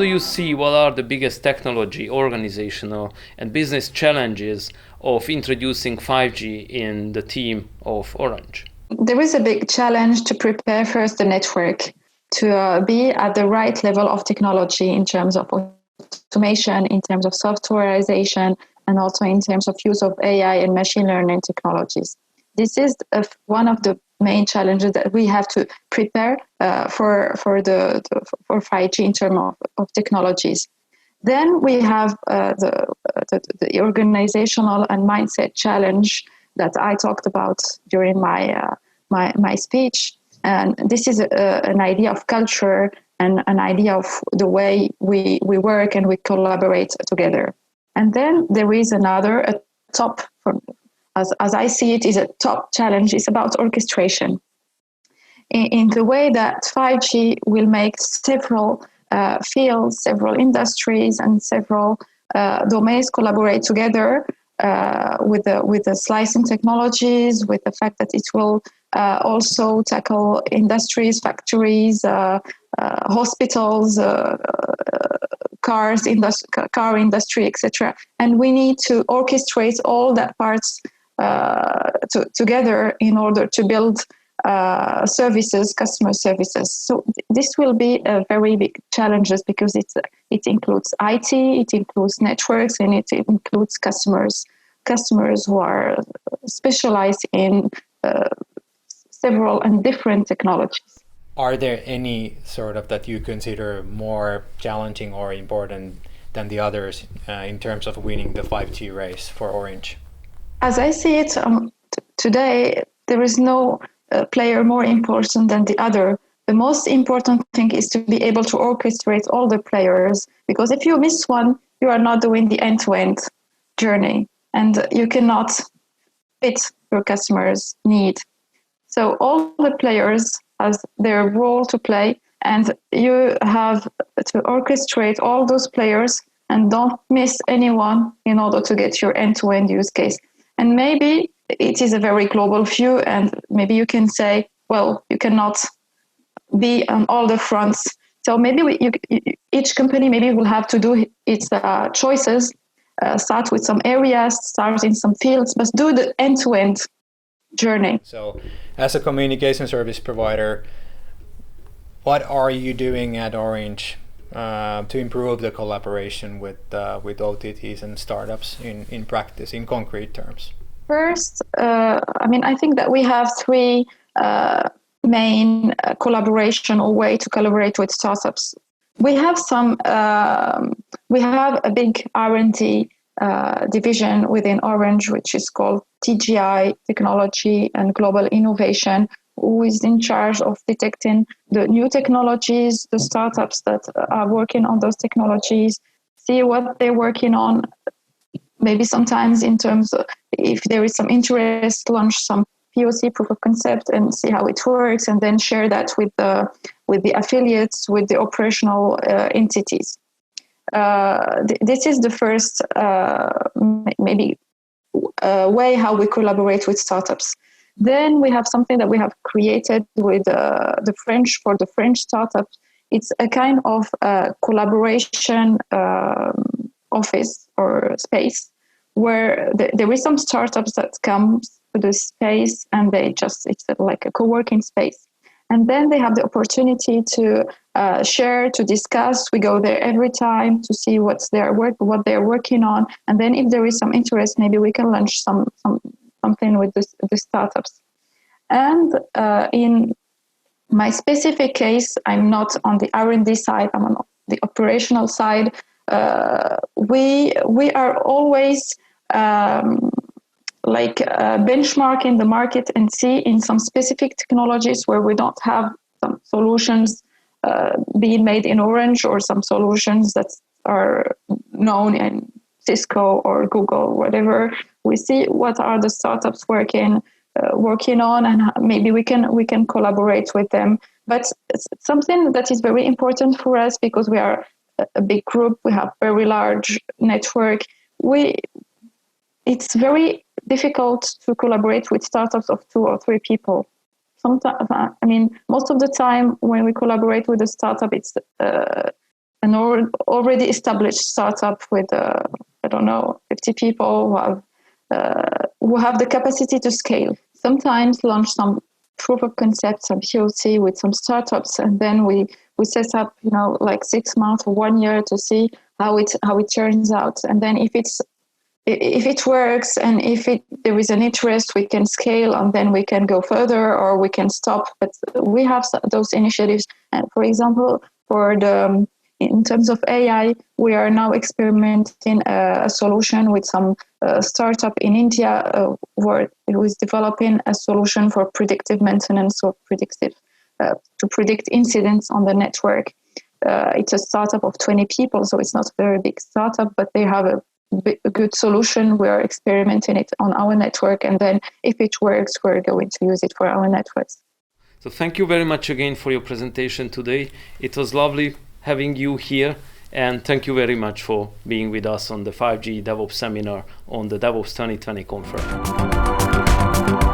do you see what are the biggest technology, organizational, and business challenges of introducing 5G in the team of Orange? There is a big challenge to prepare first the network to be at the right level of technology in terms of automation, in terms of softwareization, and also in terms of use of AI and machine learning technologies. This is one of the main challenges that we have to prepare for 5G in terms of technologies. Then we have the organizational and mindset challenge that I talked about during my speech. And this is an idea of culture and an idea of the way we work and we collaborate together. And then there is a top, as I see it, is a top challenge. It's about orchestration. In the way that 5G will make several fields, several industries, and several domains collaborate together with the slicing technologies, with the fact that it will also tackle industries, factories, hospitals, car industry, etc. And we need to orchestrate all that parts together in order to build services, customer services. So this will be a very big challenge because it includes IT, it includes networks, and it includes customers who are specialized in several and different technologies. Are there any sort of that you consider more challenging or important than the others in terms of winning the 5G race for Orange? As I see it today, there is no player more important than the other. The most important thing is to be able to orchestrate all the players, because if you miss one, you are not doing the end-to-end journey, and you cannot fit your customers' need. So all the players has their role to play, and you have to orchestrate all those players and don't miss anyone in order to get your end-to-end use case. And maybe it is a very global view, and maybe you can say, well, you cannot be on all the fronts. So maybe each company maybe will have to do its choices, start with some areas, start in some fields, but do the end-to-end journey. So as a communication service provider, what are you doing at Orange to improve the collaboration with OTTs and startups in practice, in concrete terms? First, I think that we have three main collaboration or way to collaborate with startups. We have a big R&D division within Orange, which is called TGI, Technology and Global Innovation, who is in charge of detecting the new technologies, the startups that are working on those technologies, see what they're working on, maybe sometimes in terms of if there is some interest, launch some POC, proof of concept, and see how it works, and then share that with the affiliates, with the operational entities. This is the first way how we collaborate with startups. Then we have something that we have created with the French startups. It's a kind of collaboration office or space where there is some startups that come to the space, and it's like a co-working space. And then they have the opportunity to share, to discuss. We go there every time to see what they're working on. And then if there is some interest, maybe we can launch something with the startups. And in my specific case, I'm not on the R&D side, I'm on the operational side. We are always benchmarking the market and see in some specific technologies where we don't have some solutions being made in Orange, or some solutions that are known in Cisco or Google, whatever. We see what are the startups working on, and maybe we can collaborate with them. But something that is very important for us, because we are a big group, we have very large network. It's very difficult to collaborate with startups of 2 or 3 people. Sometimes, most of the time when we collaborate with a startup, it's an already established startup with, 50 people who have the capacity to scale. Sometimes launch some proof of concept, some POC with some startups, and then we set up, 6 months or 1 year to see how it turns out. And then if it works and if there is an interest, we can scale and then we can go further or we can stop. But we have those initiatives. And for example, in terms of AI, we are now experimenting a solution with some startup in India who is developing a solution for predictive maintenance or to predict incidents on the network. It's a startup of 20 people, so it's not a very big startup, but they have a good solution. We are experimenting it on our network, and then if it works, we're going to use it for our networks. So thank you very much again for your presentation today. It was lovely having you here, and thank you very much for being with us on the 5G DevOps seminar on the DevOps 2020 conference.